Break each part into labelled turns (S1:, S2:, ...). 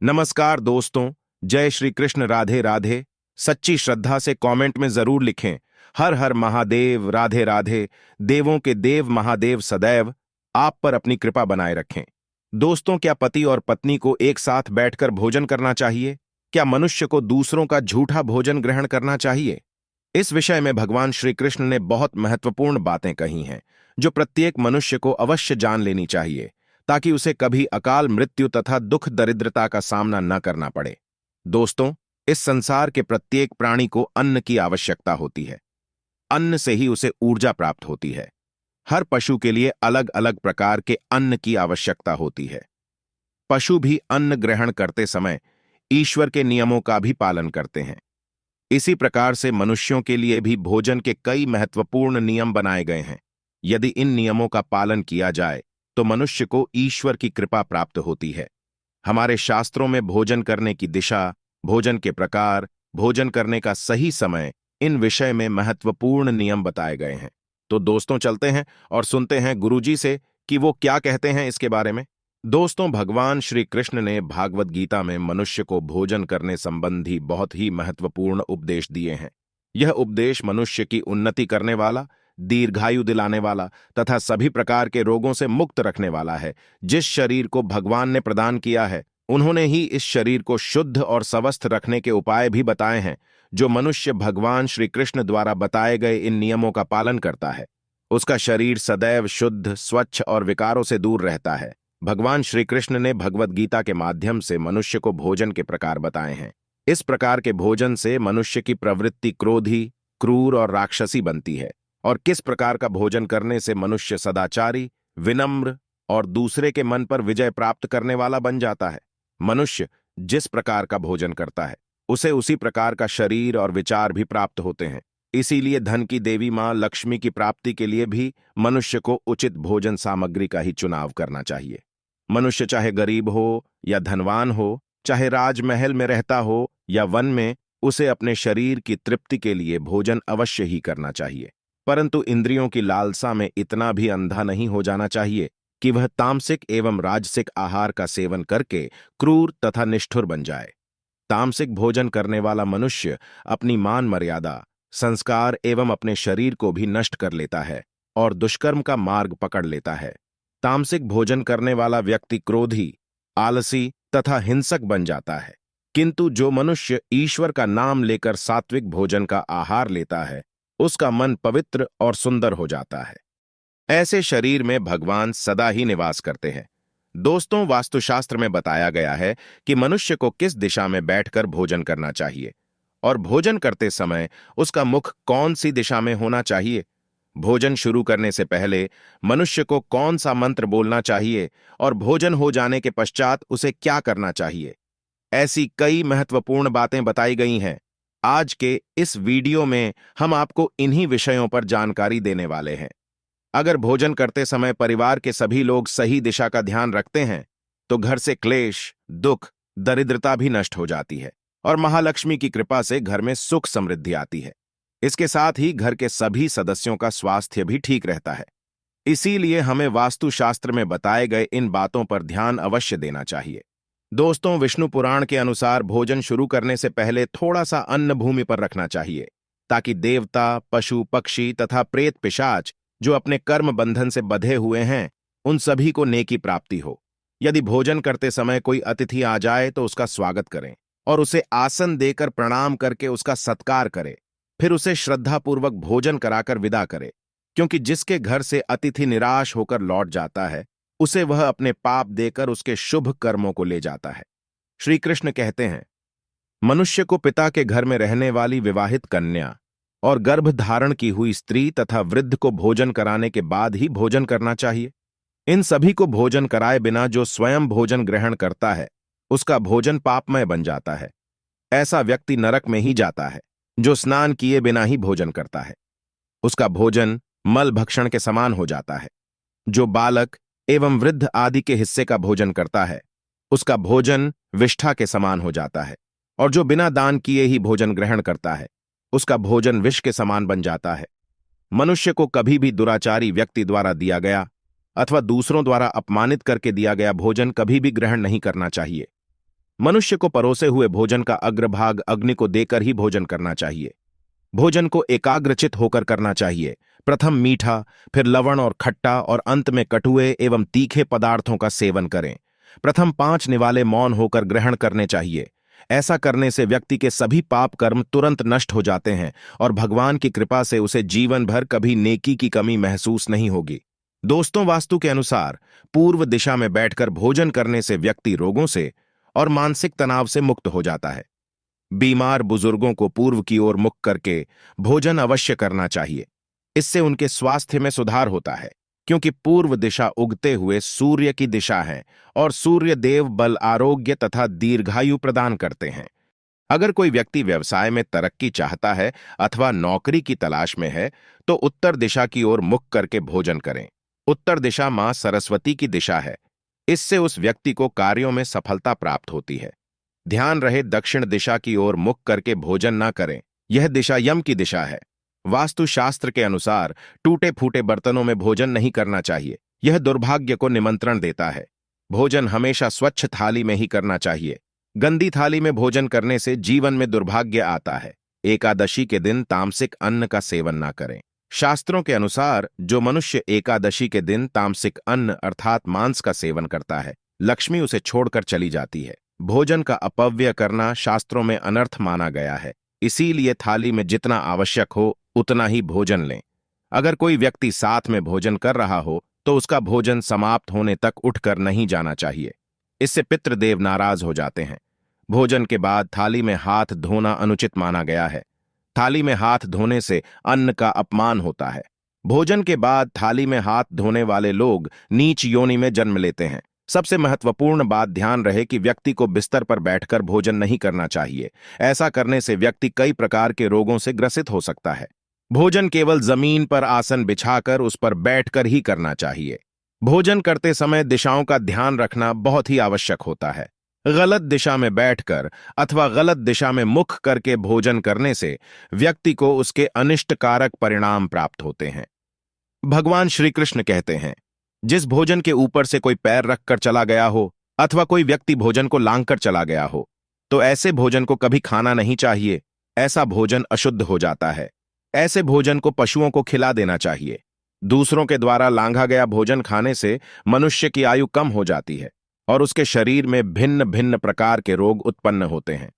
S1: नमस्कार दोस्तों, जय श्री कृष्ण। राधे राधे। सच्ची श्रद्धा से कमेंट में जरूर लिखें, हर हर महादेव। राधे राधे। देवों के देव महादेव सदैव आप पर अपनी कृपा बनाए रखें। दोस्तों, क्या पति और पत्नी को एक साथ बैठकर भोजन करना चाहिए? क्या मनुष्य को दूसरों का झूठा भोजन ग्रहण करना चाहिए? इस विषय में भगवान श्री कृष्ण ने बहुत महत्वपूर्ण बातें कही हैं, जो प्रत्येक मनुष्य को अवश्य जान लेनी चाहिए, ताकि उसे कभी अकाल मृत्यु तथा दुख दरिद्रता का सामना न करना पड़े। दोस्तों, इस संसार के प्रत्येक प्राणी को अन्न की आवश्यकता होती है। अन्न से ही उसे ऊर्जा प्राप्त होती है। हर पशु के लिए अलग अलग प्रकार के अन्न की आवश्यकता होती है। पशु भी अन्न ग्रहण करते समय ईश्वर के नियमों का भी पालन करते हैं। इसी प्रकार से मनुष्यों के लिए भी भोजन के कई महत्वपूर्ण नियम बनाए गए हैं। यदि इन नियमों का पालन किया जाए तो मनुष्य को ईश्वर की कृपा प्राप्त होती है। हमारे शास्त्रों में भोजन करने की दिशा, भोजन के प्रकार, भोजन करने का सही समय, इन विषय में महत्वपूर्ण नियम बताए गए हैं। तो दोस्तों, चलते हैं और सुनते हैं गुरुजी से कि वो क्या कहते हैं इसके बारे में। दोस्तों, भगवान श्री कृष्ण ने भागवत गीता में मनुष्य को भोजन करने संबंधी बहुत ही महत्वपूर्ण उपदेश दिए हैं। यह उपदेश मनुष्य की उन्नति करने वाला, दीर्घायु दिलाने वाला तथा सभी प्रकार के रोगों से मुक्त रखने वाला है। जिस शरीर को भगवान ने प्रदान किया है, उन्होंने ही इस शरीर को शुद्ध और स्वस्थ रखने के उपाय भी बताए हैं। जो मनुष्य भगवान श्री कृष्ण द्वारा बताए गए इन नियमों का पालन करता है, उसका शरीर सदैव शुद्ध, स्वच्छ और विकारों से दूर रहता है। भगवान श्री कृष्ण ने भगवत गीता के माध्यम से मनुष्य को भोजन के प्रकार बताए हैं। इस प्रकार के भोजन से मनुष्य की प्रवृत्ति क्रोधी, क्रूर और राक्षसी बनती है, और किस प्रकार का भोजन करने से मनुष्य सदाचारी, विनम्र और दूसरे के मन पर विजय प्राप्त करने वाला बन जाता है। मनुष्य जिस प्रकार का भोजन करता है, उसे उसी प्रकार का शरीर और विचार भी प्राप्त होते हैं। इसीलिए धन की देवी मां लक्ष्मी की प्राप्ति के लिए भी मनुष्य को उचित भोजन सामग्री का ही चुनाव करना चाहिए। मनुष्य चाहे गरीब हो या धनवान हो, चाहे राजमहल में रहता हो या वन में, उसे अपने शरीर की तृप्ति के लिए भोजन अवश्य ही करना चाहिए। परंतु इंद्रियों की लालसा में इतना भी अंधा नहीं हो जाना चाहिए कि वह तामसिक एवं राजसिक आहार का सेवन करके क्रूर तथा निष्ठुर बन जाए। तामसिक भोजन करने वाला मनुष्य अपनी मान मर्यादा, संस्कार एवं अपने शरीर को भी नष्ट कर लेता है और दुष्कर्म का मार्ग पकड़ लेता है। तामसिक भोजन करने वाला व्यक्ति क्रोधी, आलसी तथा हिंसक बन जाता है। किंतु जो मनुष्य ईश्वर का नाम लेकर सात्विक भोजन का आहार लेता है, उसका मन पवित्र और सुंदर हो जाता है। ऐसे शरीर में भगवान सदा ही निवास करते हैं। दोस्तों, वास्तुशास्त्र में बताया गया है कि मनुष्य को किस दिशा में बैठकर भोजन करना चाहिए और भोजन करते समय उसका मुख कौन सी दिशा में होना चाहिए। भोजन शुरू करने से पहले मनुष्य को कौन सा मंत्र बोलना चाहिए और भोजन हो जाने के पश्चात उसे क्या करना चाहिए। ऐसी कई महत्वपूर्ण बातें बताई गई हैं। आज के इस वीडियो में हम आपको इन्हीं विषयों पर जानकारी देने वाले हैं। अगर भोजन करते समय परिवार के सभी लोग सही दिशा का ध्यान रखते हैं, तो घर से क्लेश, दुख, दरिद्रता भी नष्ट हो जाती है और महालक्ष्मी की कृपा से घर में सुख समृद्धि आती है। इसके साथ ही घर के सभी सदस्यों का स्वास्थ्य भी ठीक रहता है। इसीलिए हमें वास्तुशास्त्र में बताए गए इन बातों पर ध्यान अवश्य देना चाहिए। दोस्तों, विष्णु पुराण के अनुसार भोजन शुरू करने से पहले थोड़ा सा अन्न भूमि पर रखना चाहिए, ताकि देवता, पशु पक्षी तथा प्रेत पिशाच जो अपने कर्म बंधन से बंधे हुए हैं, उन सभी को नेकी प्राप्ति हो। यदि भोजन करते समय कोई अतिथि आ जाए तो उसका स्वागत करें और उसे आसन देकर प्रणाम करके उसका सत्कार करें। फिर उसे श्रद्धापूर्वक भोजन कराकर विदा करें, क्योंकि जिसके घर से अतिथि निराश होकर लौट जाता है, उसे वह अपने पाप देकर उसके शुभ कर्मों को ले जाता है। श्री कृष्ण कहते हैं, मनुष्य को पिता के घर में रहने वाली विवाहित कन्या और गर्भ धारण की हुई स्त्री तथा वृद्ध को भोजन कराने के बाद ही भोजन करना चाहिए। इन सभी को भोजन कराए बिना जो स्वयं भोजन ग्रहण करता है, उसका भोजन पापमय बन जाता है। ऐसा व्यक्ति नरक में ही जाता है। जो स्नान किए बिना ही भोजन करता है, उसका भोजन मल भक्षण के समान हो जाता है। जो बालक एवं वृद्ध आदि के हिस्से का भोजन करता है, उसका भोजन विष्ठा के समान हो जाता है। और जो बिना दान किए ही भोजन ग्रहण करता है, उसका भोजन विष के समान बन जाता है। मनुष्य को कभी भी दुराचारी व्यक्ति द्वारा दिया गया अथवा दूसरों द्वारा अपमानित करके दिया गया भोजन कभी भी ग्रहण नहीं करना चाहिए। मनुष्य को परोसे हुए भोजन का अग्रभाग अग्नि को देकर ही भोजन करना चाहिए। भोजन को एकाग्रचित होकर करना चाहिए। प्रथम मीठा, फिर लवण और खट्टा और अंत में कटुए एवं तीखे पदार्थों का सेवन करें। प्रथम 5 निवाले मौन होकर ग्रहण करने चाहिए। ऐसा करने से व्यक्ति के सभी पाप कर्म तुरंत नष्ट हो जाते हैं और भगवान की कृपा से उसे जीवन भर कभी नेकी की कमी महसूस नहीं होगी। दोस्तों, वास्तु के अनुसार पूर्व दिशा में बैठकर भोजन करने से व्यक्ति रोगों से और मानसिक तनाव से मुक्त हो जाता है। बीमार बुजुर्गों को पूर्व की ओर मुख करके भोजन अवश्य करना चाहिए। इससे उनके स्वास्थ्य में सुधार होता है, क्योंकि पूर्व दिशा उगते हुए सूर्य की दिशा है और सूर्य देव बल, आरोग्य तथा दीर्घायु प्रदान करते हैं। अगर कोई व्यक्ति व्यवसाय में तरक्की चाहता है अथवा नौकरी की तलाश में है तो उत्तर दिशा की ओर मुख करके भोजन करें। उत्तर दिशा मां सरस्वती की दिशा है। इससे उस व्यक्ति को कार्यों में सफलता प्राप्त होती है। ध्यान रहे, दक्षिण दिशा की ओर मुख करके भोजन ना करें। यह दिशा यम की दिशा है। वास्तुशास्त्र के अनुसार टूटे फूटे बर्तनों में भोजन नहीं करना चाहिए। यह दुर्भाग्य को निमंत्रण देता है। भोजन हमेशा स्वच्छ थाली में ही करना चाहिए। गंदी थाली में भोजन करने से जीवन में दुर्भाग्य आता है। एकादशी के दिन तामसिक अन्न का सेवन ना करें। शास्त्रों के अनुसार जो मनुष्य एकादशी के दिन तामसिक अन्न अर्थात मांस का सेवन करता है, लक्ष्मी उसे छोड़कर चली जाती है। भोजन का अपव्यय करना शास्त्रों में अनर्थ माना गया है। इसीलिए थाली में जितना आवश्यक हो उतना ही भोजन लें। अगर कोई व्यक्ति साथ में भोजन कर रहा हो तो उसका भोजन समाप्त होने तक उठकर नहीं जाना चाहिए। इससे पितृदेव नाराज हो जाते हैं। भोजन के बाद थाली में हाथ धोना अनुचित माना गया है। थाली में हाथ धोने से अन्न का अपमान होता है। भोजन के बाद थाली में हाथ धोने वाले लोग नीच योनि में जन्म लेते हैं। सबसे महत्वपूर्ण बात ध्यान रहे कि व्यक्ति को बिस्तर पर बैठकर भोजन नहीं करना चाहिए। ऐसा करने से व्यक्ति कई प्रकार के रोगों से ग्रसित हो सकता है। भोजन केवल जमीन पर आसन बिछाकर उस पर बैठकर ही करना चाहिए। भोजन करते समय दिशाओं का ध्यान रखना बहुत ही आवश्यक होता है। गलत दिशा में बैठकर अथवा गलत दिशा में मुख करके भोजन करने से व्यक्ति को उसके अनिष्टकारक परिणाम प्राप्त होते हैं। भगवान श्री कृष्ण कहते हैं, जिस भोजन के ऊपर से कोई पैर रखकर चला गया हो अथवा कोई व्यक्ति भोजन को लांघकर चला गया हो तो ऐसे भोजन को कभी खाना नहीं चाहिए। ऐसा भोजन अशुद्ध हो जाता है। ऐसे भोजन को पशुओं को खिला देना चाहिए। दूसरों के द्वारा लांघा गया भोजन खाने से मनुष्य की आयु कम हो जाती है और उसके शरीर में भिन्न भिन्न प्रकार के रोग उत्पन्न होते हैं।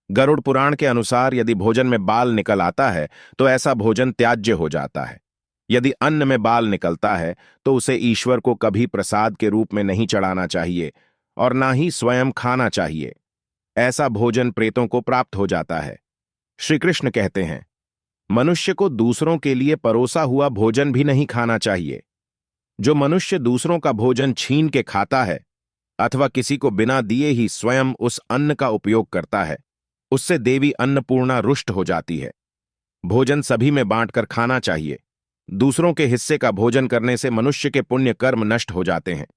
S1: गरुड़ पुराण के अनुसार यदि भोजन में बाल निकल आता है तो ऐसा भोजन त्याज्य हो जाता है। यदि अन्न में बाल निकलता है तो उसे ईश्वर को कभी प्रसाद के रूप में नहीं चढ़ाना चाहिए और ना ही स्वयं खाना चाहिए। ऐसा भोजन प्रेतों को प्राप्त हो जाता है। श्री कृष्ण कहते हैं, मनुष्य को दूसरों के लिए परोसा हुआ भोजन भी नहीं खाना चाहिए। जो मनुष्य दूसरों का भोजन छीन के खाता है अथवा किसी को बिना दिए ही स्वयं उस अन्न का उपयोग करता है, उससे देवी अन्नपूर्णा रुष्ट हो जाती है। भोजन सभी में बांटकर खाना चाहिए। दूसरों के हिस्से का भोजन करने से मनुष्य के पुण्य कर्म नष्ट हो जाते हैं।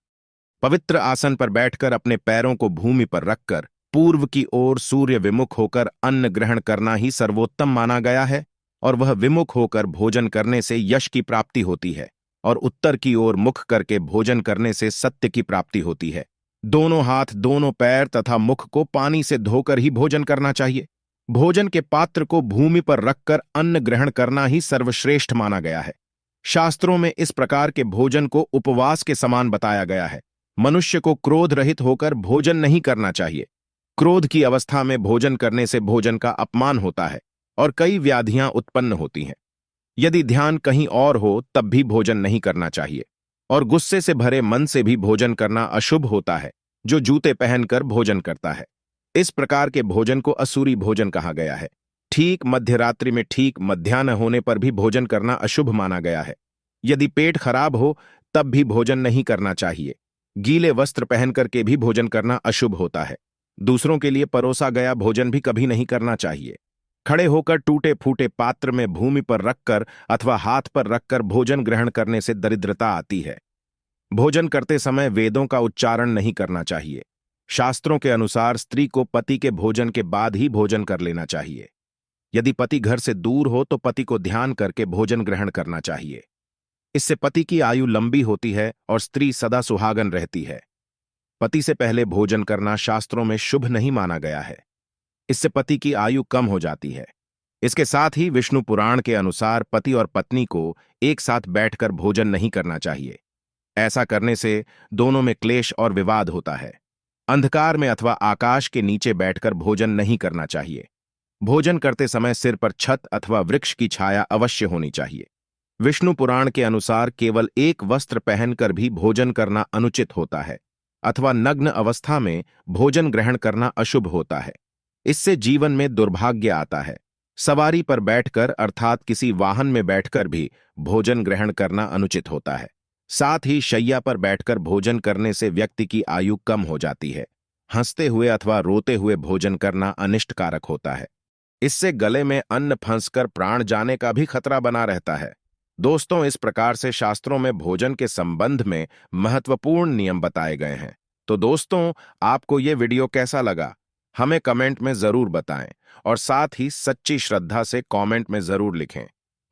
S1: पवित्र आसन पर बैठकर अपने पैरों को भूमि पर रखकर पूर्व की ओर सूर्य विमुख होकर अन्न ग्रहण करना ही सर्वोत्तम माना गया है और वह विमुख होकर भोजन करने से यश की प्राप्ति होती है और उत्तर की ओर मुख करके भोजन करने से सत्य की प्राप्ति होती है। दोनों हाथ, दोनों पैर तथा मुख को पानी से धोकर ही भोजन करना चाहिए। भोजन के पात्र को भूमि पर रखकर अन्न ग्रहण करना ही सर्वश्रेष्ठ माना गया है। शास्त्रों में इस प्रकार के भोजन को उपवास के समान बताया गया है। मनुष्य को क्रोध रहित होकर भोजन नहीं करना चाहिए। क्रोध की अवस्था में भोजन करने से भोजन का अपमान होता है और कई व्याधियां उत्पन्न होती हैं। यदि ध्यान कहीं और हो तब भी भोजन नहीं करना चाहिए और गुस्से से भरे मन से भी भोजन करना अशुभ होता है। जो जूते पहनकर भोजन करता है, इस प्रकार के भोजन को असुरी भोजन कहा गया है। ठीक मध्यरात्रि में ठीक मध्याह्न होने पर भी भोजन करना अशुभ माना गया है। यदि पेट खराब हो तब भी भोजन नहीं करना चाहिए। गीले वस्त्र पहनकर के भी भोजन करना अशुभ होता है। दूसरों के लिए परोसा गया भोजन भी कभी नहीं करना चाहिए। खड़े होकर टूटे फूटे पात्र में भूमि पर रखकर अथवा हाथ पर रखकर भोजन ग्रहण करने से दरिद्रता आती है। भोजन करते समय वेदों का उच्चारण नहीं करना चाहिए। शास्त्रों के अनुसार स्त्री को पति के भोजन के बाद ही भोजन कर लेना चाहिए। यदि पति घर से दूर हो तो पति को ध्यान करके भोजन ग्रहण करना चाहिए। इससे पति की आयु लंबी होती है और स्त्री सदा सुहागन रहती है। पति से पहले भोजन करना शास्त्रों में शुभ नहीं माना गया है। इससे पति की आयु कम हो जाती है। इसके साथ ही विष्णु पुराण के अनुसार पति और पत्नी को एक साथ बैठकर भोजन नहीं करना चाहिए। ऐसा करने से दोनों में क्लेश और विवाद होता है। अंधकार में अथवा आकाश के नीचे बैठकर भोजन नहीं करना चाहिए। भोजन करते समय सिर पर छत अथवा वृक्ष की छाया अवश्य होनी चाहिए। विष्णु पुराण के अनुसार केवल एक वस्त्र पहनकर भी भोजन करना अनुचित होता है अथवा नग्न अवस्था में भोजन ग्रहण करना अशुभ होता है। इससे जीवन में दुर्भाग्य आता है। सवारी पर बैठकर अर्थात किसी वाहन में बैठकर भी भोजन ग्रहण करना अनुचित होता है। साथ ही शैया पर बैठकर भोजन करने से व्यक्ति की आयु कम हो जाती है। हंसते हुए अथवा रोते हुए भोजन करना अनिष्टकारक होता है। इससे गले में अन्न फंसकर प्राण जाने का भी खतरा बना रहता है। दोस्तों, इस प्रकार से शास्त्रों में भोजन के संबंध में महत्वपूर्ण नियम बताए गए हैं। तो दोस्तों, आपको ये वीडियो कैसा लगा हमें कमेंट में जरूर बताएं और साथ ही सच्ची श्रद्धा से कमेंट में जरूर लिखें।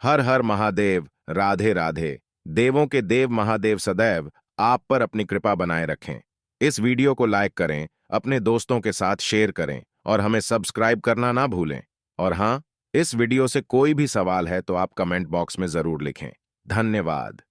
S1: हर हर महादेव, राधे राधे। देवों के देव महादेव सदैव आप पर अपनी कृपा बनाए रखें। इस वीडियो को लाइक करें, अपने दोस्तों के साथ शेयर करें और हमें सब्सक्राइब करना ना भूलें। और हाँ, इस वीडियो से कोई भी सवाल है तो आप कमेंट बॉक्स में जरूर लिखें। धन्यवाद।